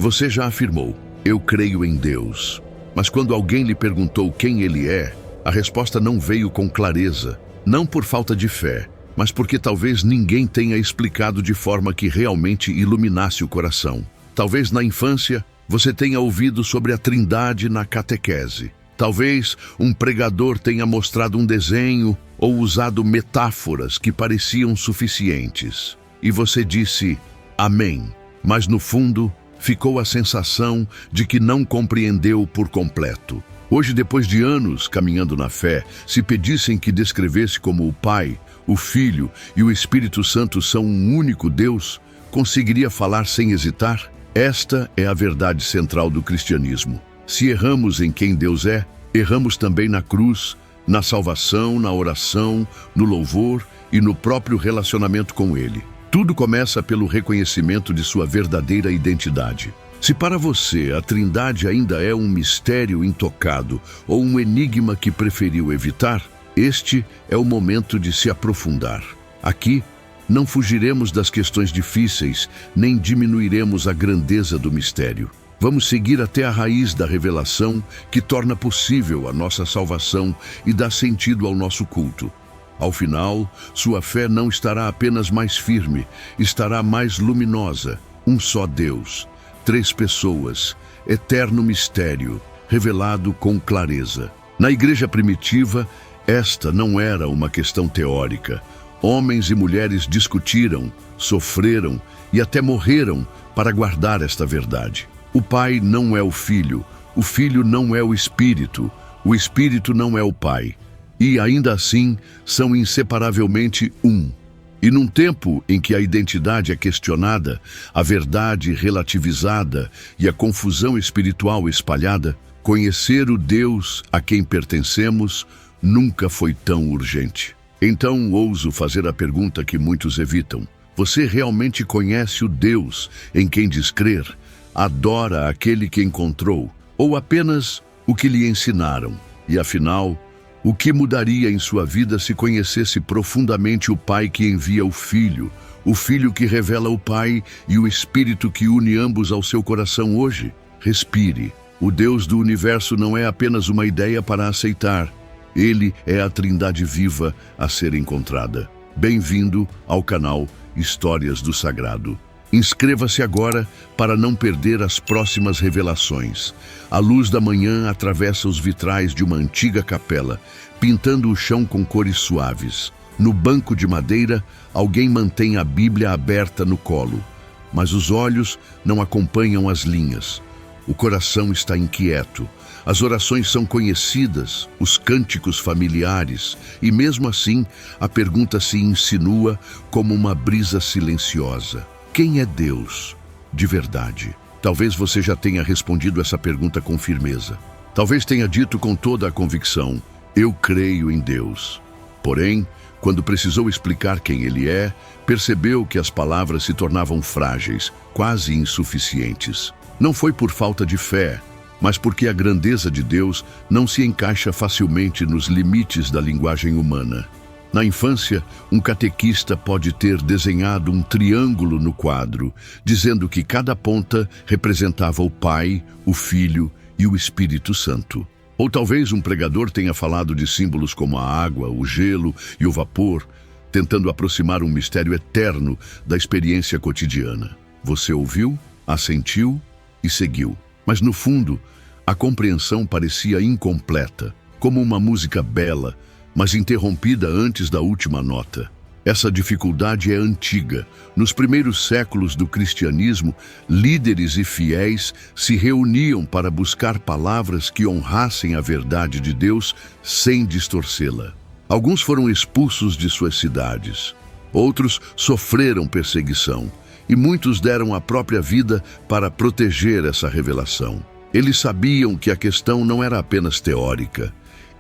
Você já afirmou: eu creio em Deus. Mas quando alguém lhe perguntou quem ele é, a resposta não veio com clareza, não por falta de fé, mas porque talvez ninguém tenha explicado de forma que realmente iluminasse o coração. Talvez na infância você tenha ouvido sobre a Trindade na catequese. Talvez um pregador tenha mostrado um desenho ou usado metáforas que pareciam suficientes. E você disse amém, mas no fundo ficou a sensação de que não compreendeu por completo. Hoje, depois de anos caminhando na fé, se pedissem que descrevesse como o Pai, o Filho e o Espírito Santo são um único Deus, conseguiria falar sem hesitar? Esta é a verdade central do cristianismo. Se erramos em quem Deus é, erramos também na cruz, na salvação, na oração, no louvor e no próprio relacionamento com Ele. Tudo começa pelo reconhecimento de sua verdadeira identidade. Se para você a Trindade ainda é um mistério intocado ou um enigma que preferiu evitar, este é o momento de se aprofundar. Aqui, não fugiremos das questões difíceis, nem diminuiremos a grandeza do mistério. Vamos seguir até a raiz da revelação que torna possível a nossa salvação e dá sentido ao nosso culto. Ao final, sua fé não estará apenas mais firme, estará mais luminosa. Um só Deus, 3 pessoas, eterno mistério, revelado com clareza. Na igreja primitiva, esta não era uma questão teórica. Homens e mulheres discutiram, sofreram e até morreram para guardar esta verdade. O Pai não é o Filho não é o Espírito não é o Pai. E ainda assim, são inseparavelmente um. E num tempo em que a identidade é questionada, a verdade relativizada e a confusão espiritual espalhada, conhecer o Deus a quem pertencemos nunca foi tão urgente. Então, ouso fazer a pergunta que muitos evitam. Você realmente conhece o Deus em quem diz crer? Adora aquele que encontrou? Ou apenas o que lhe ensinaram? E afinal, o que mudaria em sua vida se conhecesse profundamente o Pai que envia o Filho que revela o Pai e o Espírito que une ambos ao seu coração hoje? Respire. O Deus do universo não é apenas uma ideia para aceitar. Ele é a Trindade viva a ser encontrada. Bem-vindo ao canal Histórias do Sagrado. Inscreva-se agora para não perder as próximas revelações. A luz da manhã atravessa os vitrais de uma antiga capela, pintando o chão com cores suaves. No banco de madeira, alguém mantém a Bíblia aberta no colo, mas os olhos não acompanham as linhas. O coração está inquieto. As orações são conhecidas, os cânticos familiares, e mesmo assim, a pergunta se insinua como uma brisa silenciosa. Quem é Deus, de verdade? Talvez você já tenha respondido essa pergunta com firmeza. Talvez tenha dito com toda a convicção: eu creio em Deus. Porém, quando precisou explicar quem Ele é, percebeu que as palavras se tornavam frágeis, quase insuficientes. Não foi por falta de fé, mas porque a grandeza de Deus não se encaixa facilmente nos limites da linguagem humana. Na infância, um catequista pode ter desenhado um triângulo no quadro, dizendo que cada ponta representava o Pai, o Filho e o Espírito Santo. Ou talvez um pregador tenha falado de símbolos como a água, o gelo e o vapor, tentando aproximar um mistério eterno da experiência cotidiana. Você ouviu, assentiu e seguiu. Mas no fundo, a compreensão parecia incompleta, como uma música bela, mas interrompida antes da última nota. Essa dificuldade é antiga. Nos primeiros séculos do cristianismo, líderes e fiéis se reuniam para buscar palavras que honrassem a verdade de Deus sem distorcê-la. Alguns foram expulsos de suas cidades, outros sofreram perseguição, e muitos deram a própria vida para proteger essa revelação. Eles sabiam que a questão não era apenas teórica.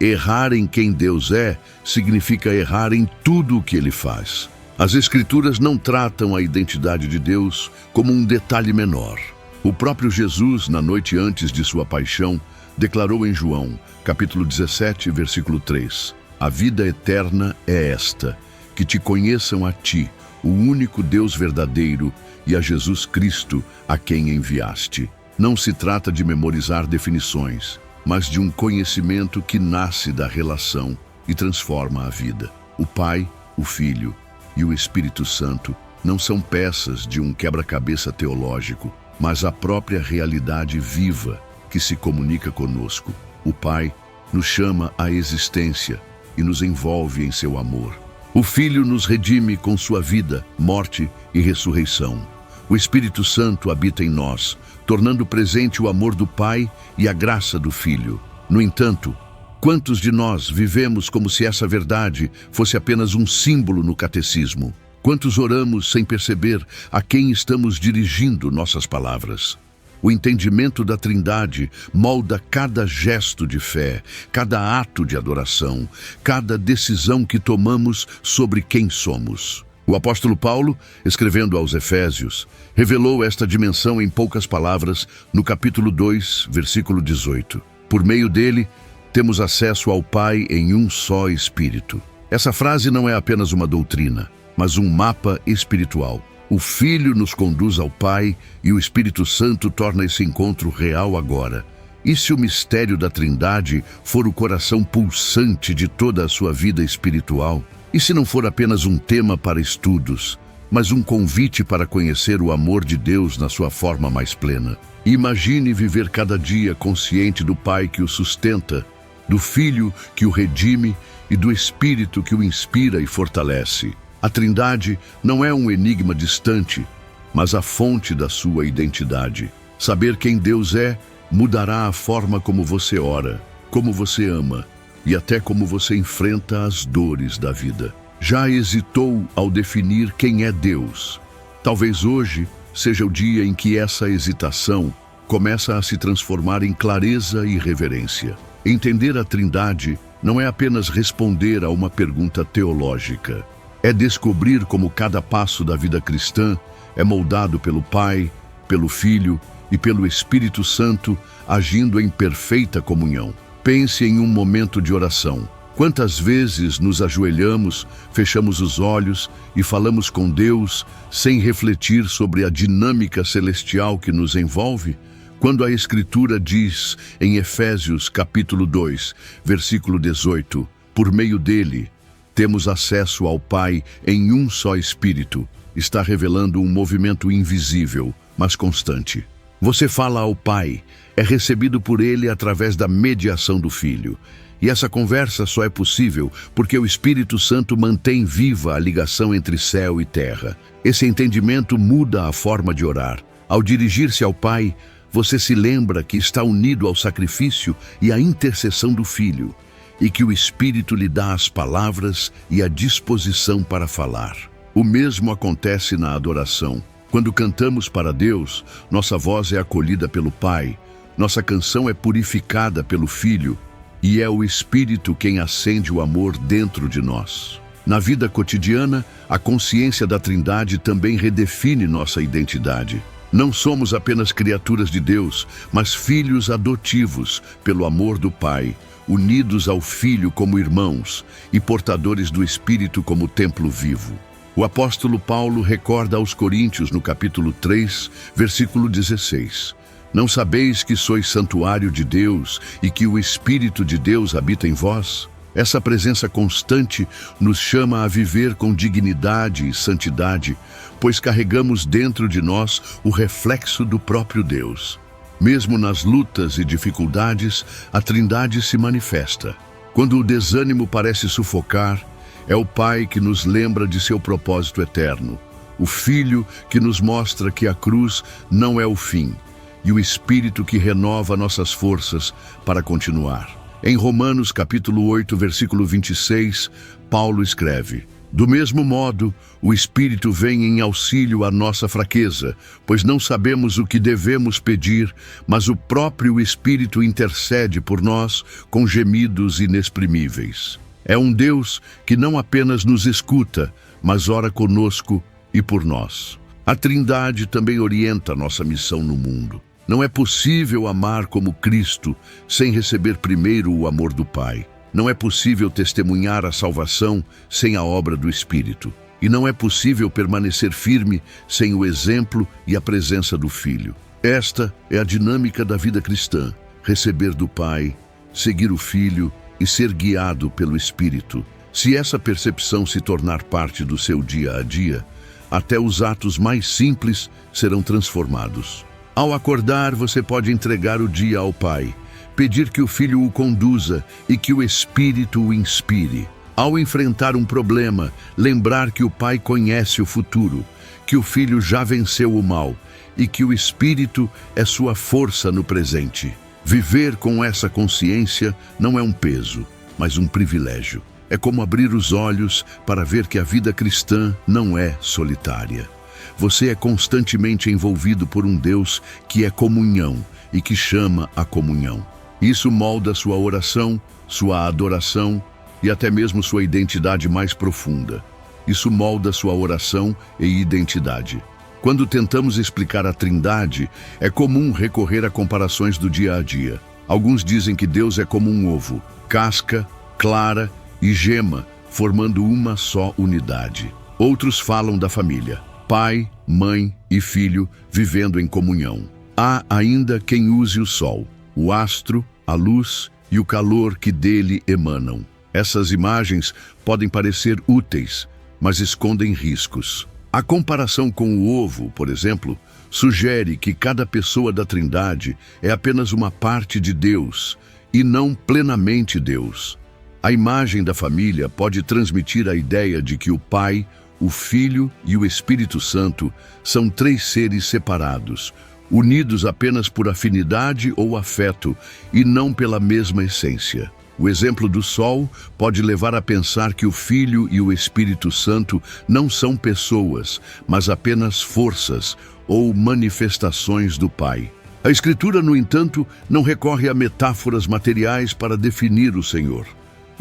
Errar em quem Deus é significa errar em tudo o que Ele faz. As Escrituras não tratam a identidade de Deus como um detalhe menor. O próprio Jesus, na noite antes de sua paixão, declarou em João, capítulo 17, versículo 3: A vida eterna é esta, que te conheçam a ti, o único Deus verdadeiro, e a Jesus Cristo, a quem enviaste. Não se trata de memorizar definições, mas de um conhecimento que nasce da relação e transforma a vida. O Pai, o Filho e o Espírito Santo não são peças de um quebra-cabeça teológico, mas a própria realidade viva que se comunica conosco. O Pai nos chama à existência e nos envolve em seu amor. O Filho nos redime com sua vida, morte e ressurreição. O Espírito Santo habita em nós, tornando presente o amor do Pai e a graça do Filho. No entanto, quantos de nós vivemos como se essa verdade fosse apenas um símbolo no catecismo? Quantos oramos sem perceber a quem estamos dirigindo nossas palavras? O entendimento da Trindade molda cada gesto de fé, cada ato de adoração, cada decisão que tomamos sobre quem somos. O apóstolo Paulo, escrevendo aos Efésios, revelou esta dimensão em poucas palavras no capítulo 2, versículo 18. Por meio dele, temos acesso ao Pai em um só Espírito. Essa frase não é apenas uma doutrina, mas um mapa espiritual. O Filho nos conduz ao Pai e o Espírito Santo torna esse encontro real agora. E se o mistério da Trindade for o coração pulsante de toda a sua vida espiritual? E se não for apenas um tema para estudos, mas um convite para conhecer o amor de Deus na sua forma mais plena? Imagine viver cada dia consciente do Pai que o sustenta, do Filho que o redime e do Espírito que o inspira e fortalece. A Trindade não é um enigma distante, mas a fonte da sua identidade. Saber quem Deus é mudará a forma como você ora, como você ama e até como você enfrenta as dores da vida. Já hesitou ao definir quem é Deus? Talvez hoje seja o dia em que essa hesitação começa a se transformar em clareza e reverência. Entender a Trindade não é apenas responder a uma pergunta teológica. É descobrir como cada passo da vida cristã é moldado pelo Pai, pelo Filho e pelo Espírito Santo, agindo em perfeita comunhão. Pense em um momento de oração. Quantas vezes nos ajoelhamos, fechamos os olhos e falamos com Deus sem refletir sobre a dinâmica celestial que nos envolve? Quando a Escritura diz em Efésios capítulo 2, versículo 18, por meio dele, temos acesso ao Pai em um só Espírito, está revelando um movimento invisível, mas constante. Você fala ao Pai, é recebido por ele através da mediação do Filho. E essa conversa só é possível porque o Espírito Santo mantém viva a ligação entre céu e terra. Esse entendimento muda a forma de orar. Ao dirigir-se ao Pai, você se lembra que está unido ao sacrifício e à intercessão do Filho, e que o Espírito lhe dá as palavras e a disposição para falar. O mesmo acontece na adoração. Quando cantamos para Deus, nossa voz é acolhida pelo Pai, nossa canção é purificada pelo Filho, e é o Espírito quem acende o amor dentro de nós. Na vida cotidiana, a consciência da Trindade também redefine nossa identidade. Não somos apenas criaturas de Deus, mas filhos adotivos pelo amor do Pai, unidos ao Filho como irmãos e portadores do Espírito como templo vivo. O apóstolo Paulo recorda aos Coríntios no capítulo 3, versículo 16. Não sabeis que sois santuário de Deus e que o Espírito de Deus habita em vós? Essa presença constante nos chama a viver com dignidade e santidade, pois carregamos dentro de nós o reflexo do próprio Deus. Mesmo nas lutas e dificuldades, a Trindade se manifesta. Quando o desânimo parece sufocar, é o Pai que nos lembra de seu propósito eterno, o Filho que nos mostra que a cruz não é o fim, e o Espírito que renova nossas forças para continuar. Em Romanos capítulo 8, versículo 26, Paulo escreve: do mesmo modo, o Espírito vem em auxílio à nossa fraqueza, pois não sabemos o que devemos pedir, mas o próprio Espírito intercede por nós com gemidos inexprimíveis. É um Deus que não apenas nos escuta, mas ora conosco e por nós. A Trindade também orienta nossa missão no mundo. Não é possível amar como Cristo sem receber primeiro o amor do Pai. Não é possível testemunhar a salvação sem a obra do Espírito. e não é possível permanecer firme sem o exemplo e a presença do Filho. Esta é a dinâmica da vida cristã: receber do Pai, seguir o Filho e ser guiado pelo Espírito. Se essa percepção se tornar parte do seu dia a dia, até os atos mais simples serão transformados. Ao acordar, você pode entregar o dia ao Pai, pedir que o Filho o conduza e que o Espírito o inspire. Ao enfrentar um problema, lembrar que o Pai conhece o futuro, que o Filho já venceu o mal e que o Espírito é sua força no presente. Viver com essa consciência não é um peso, mas um privilégio. É como abrir os olhos para ver que a vida cristã não é solitária. Você é constantemente envolvido por um Deus que é comunhão e que chama a comunhão. Isso molda sua oração, sua adoração e até mesmo sua identidade mais profunda. Isso molda sua oração e identidade. Quando tentamos explicar a Trindade, é comum recorrer a comparações do dia a dia. Alguns dizem que Deus é como um ovo, casca, clara e gema, formando uma só unidade. Outros falam da família, pai, mãe e filho vivendo em comunhão. Há ainda quem use o sol, o astro, a luz e o calor que dele emanam. Essas imagens podem parecer úteis, mas escondem riscos. A comparação com o ovo, por exemplo, sugere que cada pessoa da Trindade é apenas uma parte de Deus e não plenamente Deus. A imagem da família pode transmitir a ideia de que o Pai, o Filho e o Espírito Santo são três seres separados, unidos apenas por afinidade ou afeto e não pela mesma essência. O exemplo do Sol pode levar a pensar que o Filho e o Espírito Santo não são pessoas, mas apenas forças ou manifestações do Pai. A Escritura, no entanto, não recorre a metáforas materiais para definir o Senhor.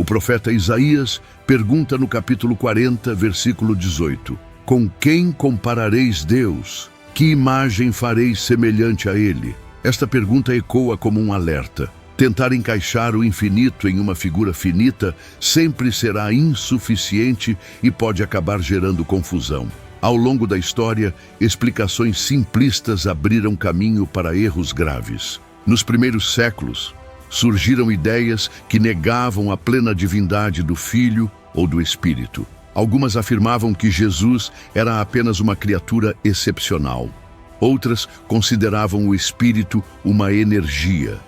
O profeta Isaías pergunta no capítulo 40, versículo 18: Com quem comparareis Deus? Que imagem fareis semelhante a Ele? Esta pergunta ecoa como um alerta. Tentar encaixar o infinito em uma figura finita sempre será insuficiente e pode acabar gerando confusão. Ao longo da história, explicações simplistas abriram caminho para erros graves. Nos primeiros séculos, surgiram ideias que negavam a plena divindade do Filho ou do Espírito. Algumas afirmavam que Jesus era apenas uma criatura excepcional. Outras consideravam o Espírito uma energia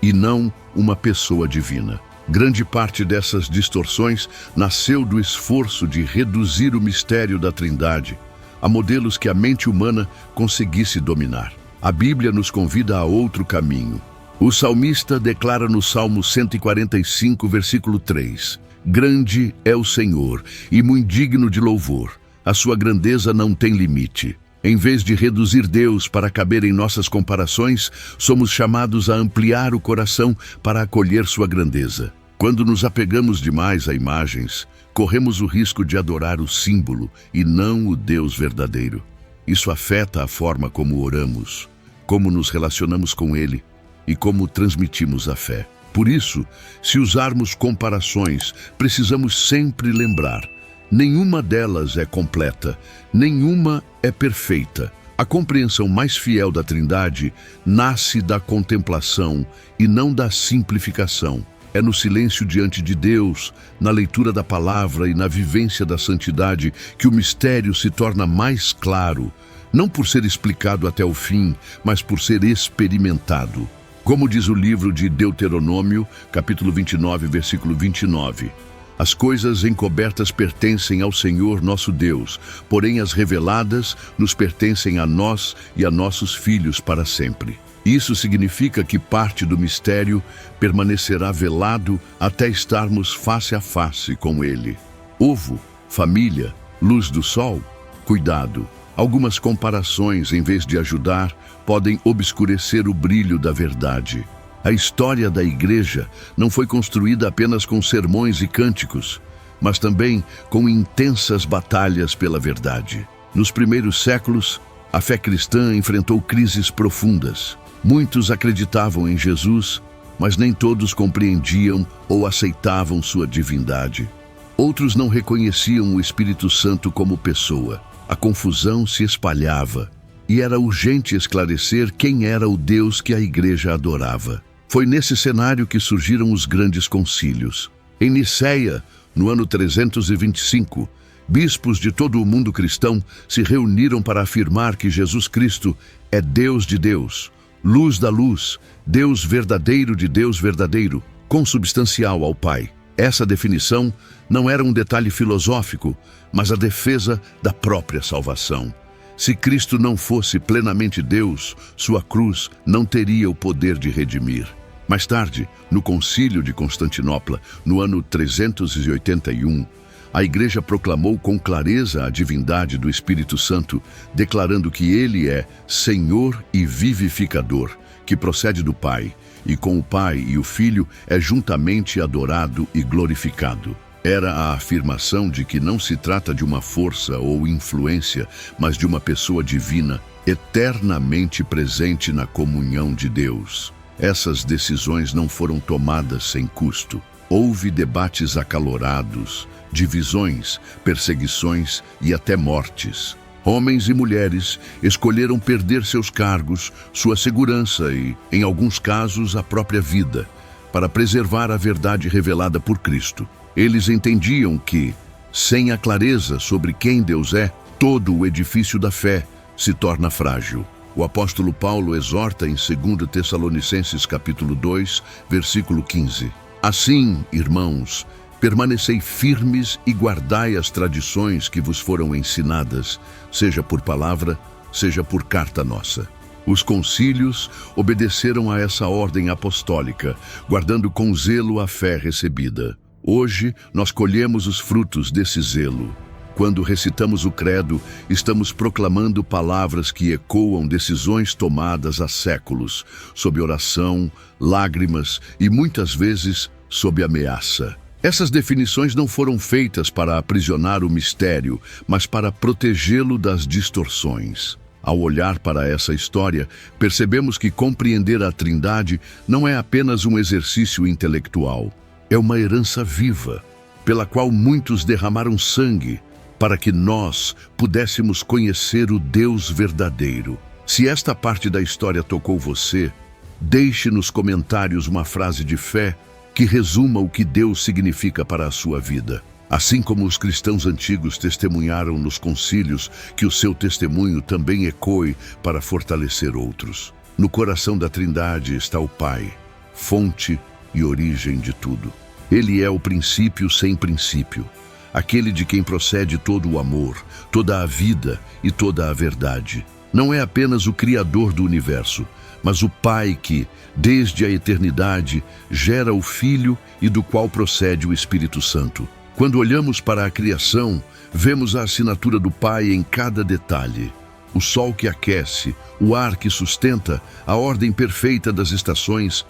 e não uma pessoa divina. Grande parte dessas distorções nasceu do esforço de reduzir o mistério da Trindade a modelos que a mente humana conseguisse dominar. A Bíblia nos convida a outro caminho. O salmista declara no Salmo 145, versículo 3: Grande é o Senhor e muito digno de louvor. A sua grandeza não tem limite. Em vez de reduzir Deus para caber em nossas comparações, somos chamados a ampliar o coração para acolher sua grandeza. Quando nos apegamos demais a imagens, corremos o risco de adorar o símbolo e não o Deus verdadeiro. Isso afeta a forma como oramos, como nos relacionamos com Ele e como transmitimos a fé. Por isso, se usarmos comparações, precisamos sempre lembrar: nenhuma delas é completa, nenhuma é perfeita. A compreensão mais fiel da Trindade nasce da contemplação e não da simplificação. É no silêncio diante de Deus, na leitura da palavra e na vivência da santidade que o mistério se torna mais claro, não por ser explicado até o fim, mas por ser experimentado. Como diz o livro de Deuteronômio, capítulo 29, versículo 29, as coisas encobertas pertencem ao Senhor nosso Deus, porém as reveladas nos pertencem a nós e a nossos filhos para sempre. Isso significa que parte do mistério permanecerá velado até estarmos face a face com Ele. Ovo, família, luz do sol? Cuidado! Algumas comparações, em vez de ajudar, podem obscurecer o brilho da verdade. A história da Igreja não foi construída apenas com sermões e cânticos, mas também com intensas batalhas pela verdade. Nos primeiros séculos, a fé cristã enfrentou crises profundas. Muitos acreditavam em Jesus, mas nem todos compreendiam ou aceitavam sua divindade. Outros não reconheciam o Espírito Santo como pessoa. A confusão se espalhava e era urgente esclarecer quem era o Deus que a igreja adorava. Foi nesse cenário que surgiram os grandes concílios. Em Nicéia, no ano 325, bispos de todo o mundo cristão se reuniram para afirmar que Jesus Cristo é Deus de Deus, luz da luz, Deus verdadeiro de Deus verdadeiro, consubstancial ao Pai. Essa definição não era um detalhe filosófico, mas a defesa da própria salvação. Se Cristo não fosse plenamente Deus, sua cruz não teria o poder de redimir. Mais tarde, no Concílio de Constantinopla, no ano 381, a Igreja proclamou com clareza a divindade do Espírito Santo, declarando que ele é Senhor e vivificador, que procede do Pai, e com o Pai e o Filho é juntamente adorado e glorificado. Era a afirmação de que não se trata de uma força ou influência, mas de uma pessoa divina, eternamente presente na comunhão de Deus. Essas decisões não foram tomadas sem custo. Houve debates acalorados, divisões, perseguições e até mortes. Homens e mulheres escolheram perder seus cargos, sua segurança e, em alguns casos, a própria vida, para preservar a verdade revelada por Cristo. Eles entendiam que, sem a clareza sobre quem Deus é, todo o edifício da fé se torna frágil. O apóstolo Paulo exorta em 2 Tessalonicenses capítulo 2, versículo 15. Assim, irmãos, permanecei firmes e guardai as tradições que vos foram ensinadas, seja por palavra, seja por carta nossa. Os concílios obedeceram a essa ordem apostólica, guardando com zelo a fé recebida. Hoje, nós colhemos os frutos desse zelo. Quando recitamos o credo, estamos proclamando palavras que ecoam decisões tomadas há séculos, sob oração, lágrimas e muitas vezes sob ameaça. Essas definições não foram feitas para aprisionar o mistério, mas para protegê-lo das distorções. Ao olhar para essa história, percebemos que compreender a Trindade não é apenas um exercício intelectual. É uma herança viva, pela qual muitos derramaram sangue, para que nós pudéssemos conhecer o Deus verdadeiro. Se esta parte da história tocou você, deixe nos comentários uma frase de fé que resuma o que Deus significa para a sua vida. Assim como os cristãos antigos testemunharam nos concílios, que o seu testemunho também ecoe para fortalecer outros. No coração da Trindade está o Pai, fonte e origem de tudo. Ele é o princípio sem princípio, aquele de quem procede todo o amor, toda a vida e toda a verdade. Não é apenas o Criador do universo, mas o Pai que, desde a eternidade, gera o Filho e do qual procede o Espírito Santo. Quando olhamos para a criação, vemos a assinatura do Pai em cada detalhe. O sol que aquece, o ar que sustenta, a ordem perfeita das estações,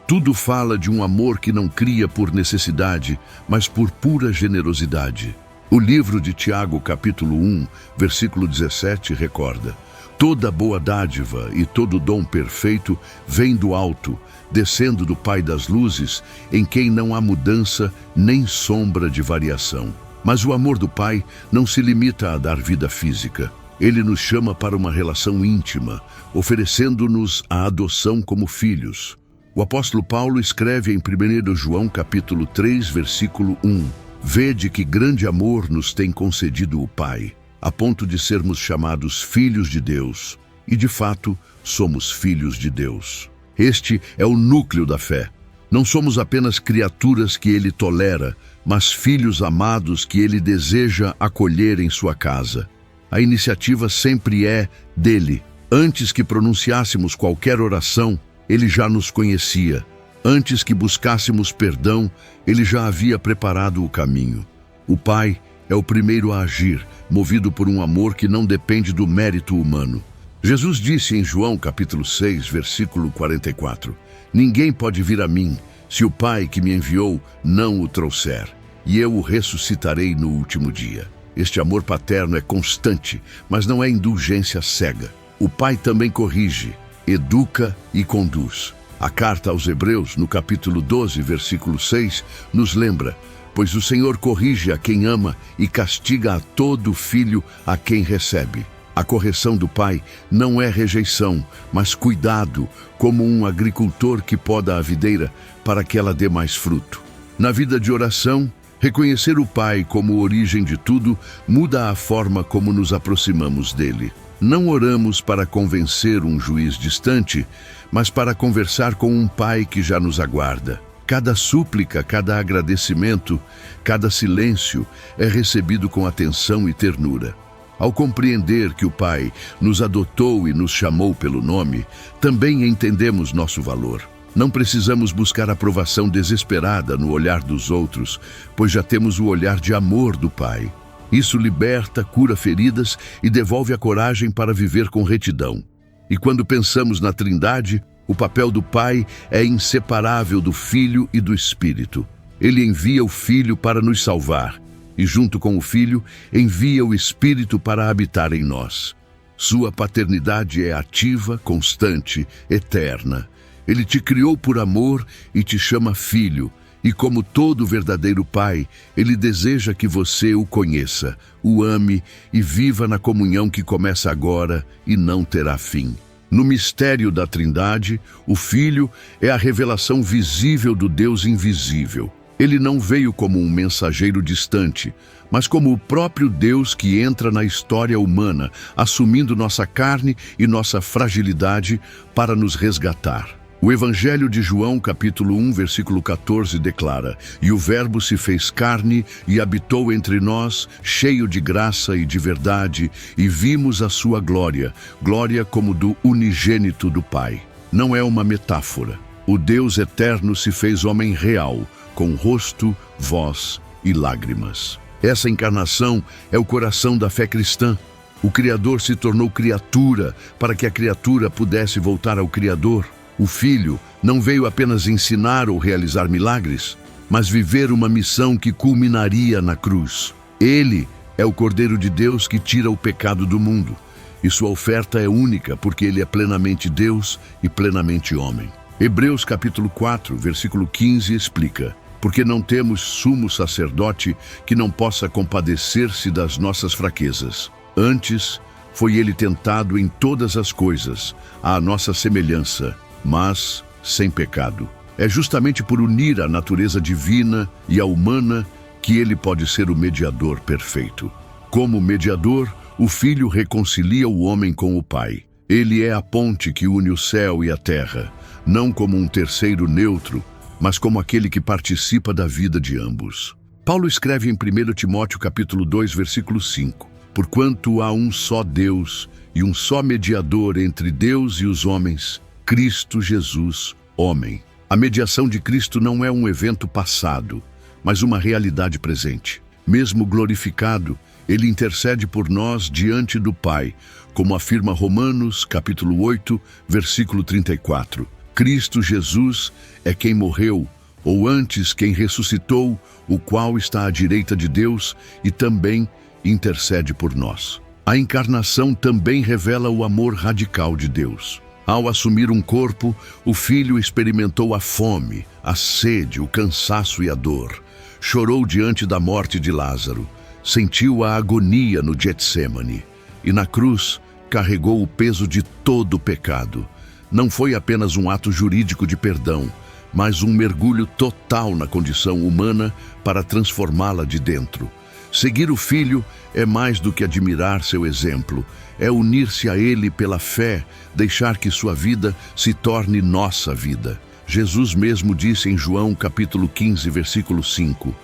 tudo fala de um amor que não cria por necessidade, mas por pura generosidade. O livro de Tiago, capítulo 1, versículo 17, recorda: toda boa dádiva e todo dom perfeito vem do alto, descendo do Pai das luzes, em quem não há mudança nem sombra de variação. Mas o amor do Pai não se limita a dar vida física. Ele nos chama para uma relação íntima, oferecendo-nos a adoção como filhos. O apóstolo Paulo escreve em 1 João capítulo 3, versículo 1: Vede que grande amor nos tem concedido o Pai, a ponto de sermos chamados filhos de Deus. E de fato, somos filhos de Deus. Este é o núcleo da fé. Não somos apenas criaturas que Ele tolera, mas filhos amados que Ele deseja acolher em sua casa. A iniciativa sempre é dele. Antes que pronunciássemos qualquer oração, Ele já nos conhecia. Antes que buscássemos perdão, Ele já havia preparado o caminho. O Pai é o primeiro a agir, movido por um amor que não depende do mérito humano. Jesus disse em João capítulo 6, versículo 44, Ninguém pode vir a mim, se o Pai que me enviou não o trouxer, e eu o ressuscitarei no último dia. Este amor paterno é constante, mas não é indulgência cega. O Pai também corrige, educa e conduz. A carta aos Hebreus, no capítulo 12, versículo 6, nos lembra: pois o Senhor corrige a quem ama e castiga a todo filho a quem recebe. A correção do pai não é rejeição, mas cuidado, como um agricultor que poda a videira para que ela dê mais fruto. Na vida de oração, reconhecer o Pai como origem de tudo muda a forma como nos aproximamos dele. Não oramos para convencer um juiz distante, mas para conversar com um Pai que já nos aguarda. Cada súplica, cada agradecimento, cada silêncio é recebido com atenção e ternura. Ao compreender que o Pai nos adotou e nos chamou pelo nome, também entendemos nosso valor. Não precisamos buscar aprovação desesperada no olhar dos outros, pois já temos o olhar de amor do Pai. Isso liberta, cura feridas e devolve a coragem para viver com retidão. E quando pensamos na Trindade, o papel do Pai é inseparável do Filho e do Espírito. Ele envia o Filho para nos salvar, e junto com o Filho, envia o Espírito para habitar em nós. Sua paternidade é ativa, constante, eterna. Ele te criou por amor e te chama filho, e como todo verdadeiro pai, ele deseja que você o conheça, o ame e viva na comunhão que começa agora e não terá fim. No mistério da Trindade, o Filho é a revelação visível do Deus invisível. Ele não veio como um mensageiro distante, mas como o próprio Deus que entra na história humana, assumindo nossa carne e nossa fragilidade para nos resgatar. O Evangelho de João, capítulo 1, versículo 14, declara: "E o Verbo se fez carne e habitou entre nós, cheio de graça e de verdade, e vimos a sua glória, glória como do unigênito do Pai." Não é uma metáfora. O Deus eterno se fez homem real, com rosto, voz e lágrimas. Essa encarnação é o coração da fé cristã. O Criador se tornou criatura para que a criatura pudesse voltar ao Criador. O Filho não veio apenas ensinar ou realizar milagres, mas viver uma missão que culminaria na cruz. Ele é o Cordeiro de Deus que tira o pecado do mundo, e sua oferta é única porque ele é plenamente Deus e plenamente homem. Hebreus capítulo 4, versículo 15 explica: "Porque não temos sumo sacerdote que não possa compadecer-se das nossas fraquezas. Antes, foi ele tentado em todas as coisas, à nossa semelhança, mas sem pecado." É justamente por unir a natureza divina e a humana que ele pode ser o mediador perfeito. Como mediador, o Filho reconcilia o homem com o Pai. Ele é a ponte que une o céu e a terra, não como um terceiro neutro, mas como aquele que participa da vida de ambos. Paulo escreve em 1 Timóteo capítulo 2, versículo 5: "Porquanto há um só Deus e um só mediador entre Deus e os homens, Cristo Jesus, homem." A mediação de Cristo não é um evento passado, mas uma realidade presente. Mesmo glorificado, ele intercede por nós diante do Pai, como afirma Romanos, capítulo 8, versículo 34. Cristo Jesus é quem morreu, ou antes quem ressuscitou, o qual está à direita de Deus e também intercede por nós. A encarnação também revela o amor radical de Deus. Ao assumir um corpo, o Filho experimentou a fome, a sede, o cansaço e a dor. Chorou diante da morte de Lázaro, sentiu a agonia no Getsêmani e na cruz carregou o peso de todo o pecado. Não foi apenas um ato jurídico de perdão, mas um mergulho total na condição humana para transformá-la de dentro. Seguir o Filho é mais do que admirar seu exemplo, é unir-se a ele pela fé, deixar que sua vida se torne nossa vida. Jesus mesmo disse em João capítulo 15, versículo 5: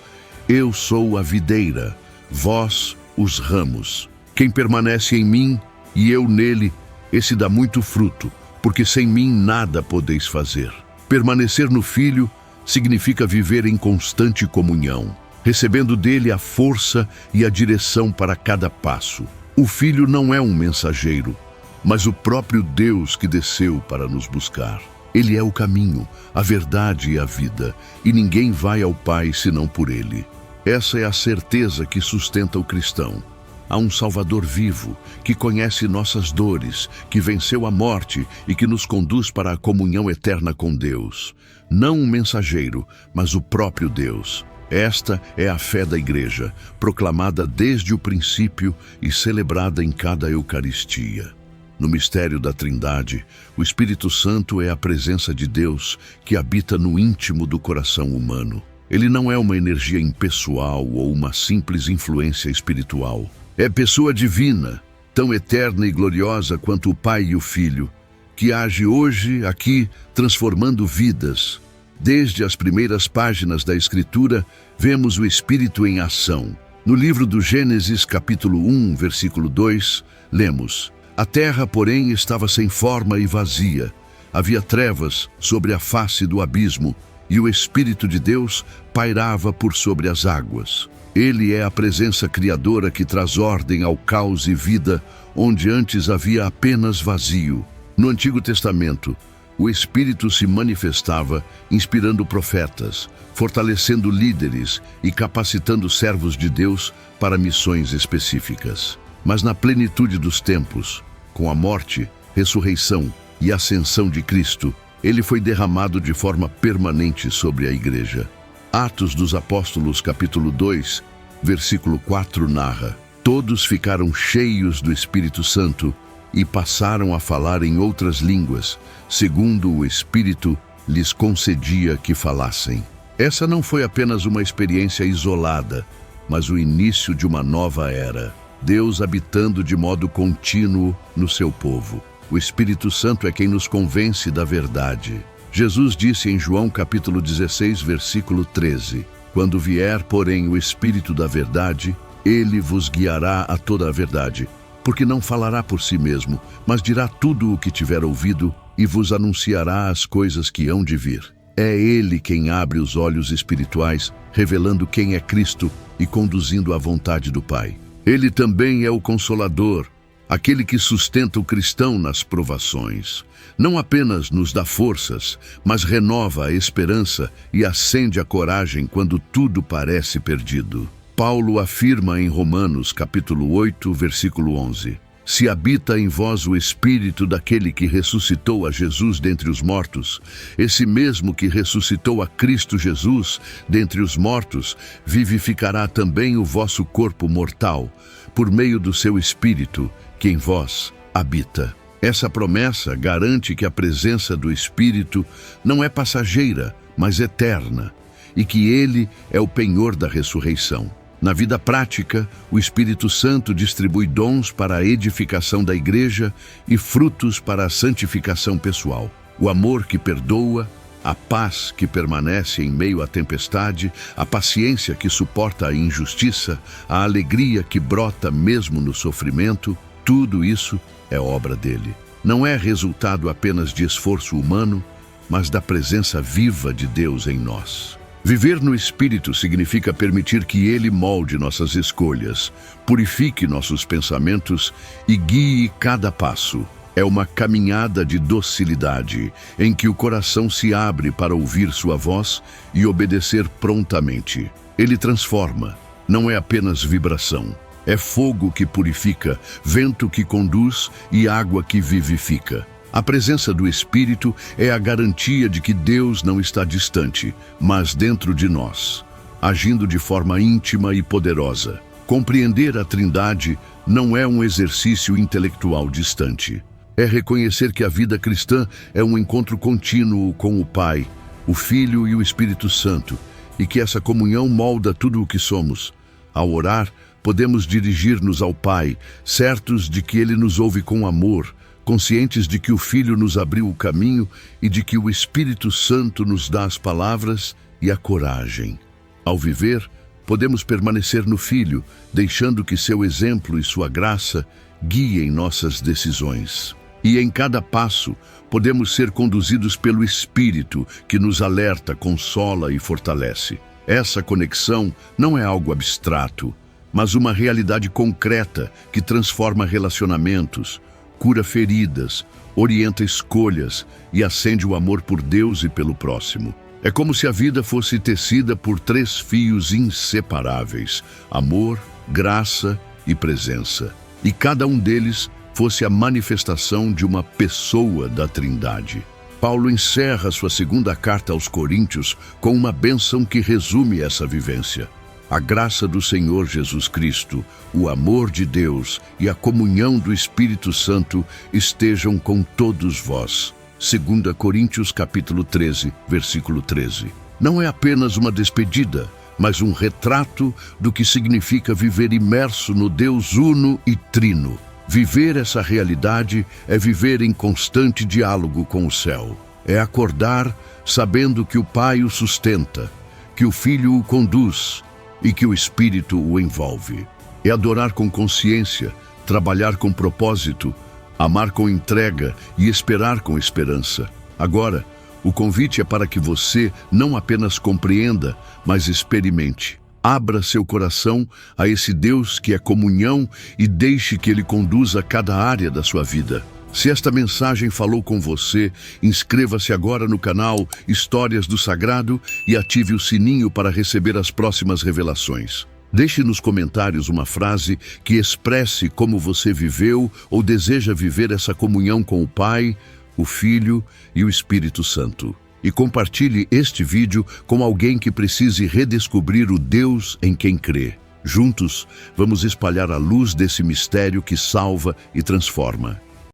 "Eu sou a videira, vós os ramos. Quem permanece em mim e eu nele, esse dá muito fruto, porque sem mim nada podeis fazer." Permanecer no Filho significa viver em constante comunhão, recebendo dele a força e a direção para cada passo. O Filho não é um mensageiro, mas o próprio Deus que desceu para nos buscar. Ele é o caminho, a verdade e a vida, e ninguém vai ao Pai senão por ele. Essa é a certeza que sustenta o cristão. Há um Salvador vivo, que conhece nossas dores, que venceu a morte e que nos conduz para a comunhão eterna com Deus. Não um mensageiro, mas o próprio Deus. Esta é a fé da Igreja, proclamada desde o princípio e celebrada em cada Eucaristia. No mistério da Trindade, o Espírito Santo é a presença de Deus que habita no íntimo do coração humano. Ele não é uma energia impessoal ou uma simples influência espiritual. É pessoa divina, tão eterna e gloriosa quanto o Pai e o Filho, que age hoje, aqui, transformando vidas. Desde as primeiras páginas da Escritura, vemos o Espírito em ação. No livro do Gênesis, capítulo 1, versículo 2, lemos: A terra, porém, estava sem forma e vazia. Havia trevas sobre a face do abismo, e o Espírito de Deus pairava por sobre as águas. Ele é a presença criadora que traz ordem ao caos e vida, onde antes havia apenas vazio. No Antigo Testamento, o Espírito se manifestava, inspirando profetas, fortalecendo líderes e capacitando servos de Deus para missões específicas. Mas na plenitude dos tempos, com a morte, ressurreição e ascensão de Cristo, ele foi derramado de forma permanente sobre a Igreja. Atos dos Apóstolos, capítulo 2, versículo 4 narra: Todos ficaram cheios do Espírito Santo e passaram a falar em outras línguas, segundo o Espírito lhes concedia que falassem. Essa não foi apenas uma experiência isolada, mas o início de uma nova era. Deus habitando de modo contínuo no seu povo. O Espírito Santo é quem nos convence da verdade. Jesus disse em João capítulo 16, versículo 13: Quando vier, porém, o Espírito da verdade, ele vos guiará a toda a verdade, porque não falará por si mesmo, mas dirá tudo o que tiver ouvido e vos anunciará as coisas que hão de vir. É ele quem abre os olhos espirituais, revelando quem é Cristo e conduzindo à vontade do Pai. Ele também é o Consolador, aquele que sustenta o cristão nas provações. Não apenas nos dá forças, mas renova a esperança e acende a coragem quando tudo parece perdido. Paulo afirma em Romanos, capítulo 8, versículo 11: Se habita em vós o Espírito daquele que ressuscitou a Jesus dentre os mortos, esse mesmo que ressuscitou a Cristo Jesus dentre os mortos, vivificará também o vosso corpo mortal, por meio do seu Espírito, que em vós habita. Essa promessa garante que a presença do Espírito não é passageira, mas eterna, e que ele é o penhor da ressurreição. Na vida prática, o Espírito Santo distribui dons para a edificação da Igreja e frutos para a santificação pessoal. O amor que perdoa, a paz que permanece em meio à tempestade, a paciência que suporta a injustiça, a alegria que brota mesmo no sofrimento, tudo isso é obra dele. Não é resultado apenas de esforço humano, mas da presença viva de Deus em nós. Viver no Espírito significa permitir que Ele molde nossas escolhas, purifique nossos pensamentos e guie cada passo. É uma caminhada de docilidade, em que o coração se abre para ouvir sua voz e obedecer prontamente. Ele transforma, não é apenas vibração. É fogo que purifica, vento que conduz e água que vivifica. A presença do Espírito é a garantia de que Deus não está distante, mas dentro de nós, agindo de forma íntima e poderosa. Compreender a Trindade não é um exercício intelectual distante. É reconhecer que a vida cristã é um encontro contínuo com o Pai, o Filho e o Espírito Santo, e que essa comunhão molda tudo o que somos. Ao orar, podemos dirigir-nos ao Pai, certos de que Ele nos ouve com amor, conscientes de que o Filho nos abriu o caminho e de que o Espírito Santo nos dá as palavras e a coragem. Ao viver, podemos permanecer no Filho, deixando que seu exemplo e sua graça guiem nossas decisões. E em cada passo, podemos ser conduzidos pelo Espírito, que nos alerta, consola e fortalece. Essa conexão não é algo abstrato, mas uma realidade concreta que transforma relacionamentos, cura feridas, orienta escolhas e acende o amor por Deus e pelo próximo. É como se a vida fosse tecida por 3 fios inseparáveis: amor, graça e presença. E cada um deles fosse a manifestação de uma pessoa da Trindade. Paulo encerra sua segunda carta aos Coríntios com uma bênção que resume essa vivência. A graça do Senhor Jesus Cristo, o amor de Deus e a comunhão do Espírito Santo estejam com todos vós. 2 Coríntios capítulo 13, versículo 13. Não é apenas uma despedida, mas um retrato do que significa viver imerso no Deus uno e trino. Viver essa realidade é viver em constante diálogo com o céu. É acordar sabendo que o Pai o sustenta, que o Filho o conduz e que o Espírito o envolve. É adorar com consciência, trabalhar com propósito, amar com entrega e esperar com esperança. Agora, o convite é para que você não apenas compreenda, mas experimente. Abra seu coração a esse Deus que é comunhão e deixe que Ele conduza cada área da sua vida. Se esta mensagem falou com você, inscreva-se agora no canal Histórias do Sagrado e ative o sininho para receber as próximas revelações. Deixe nos comentários uma frase que expresse como você viveu ou deseja viver essa comunhão com o Pai, o Filho e o Espírito Santo. E compartilhe este vídeo com alguém que precise redescobrir o Deus em quem crê. Juntos, vamos espalhar a luz desse mistério que salva e transforma.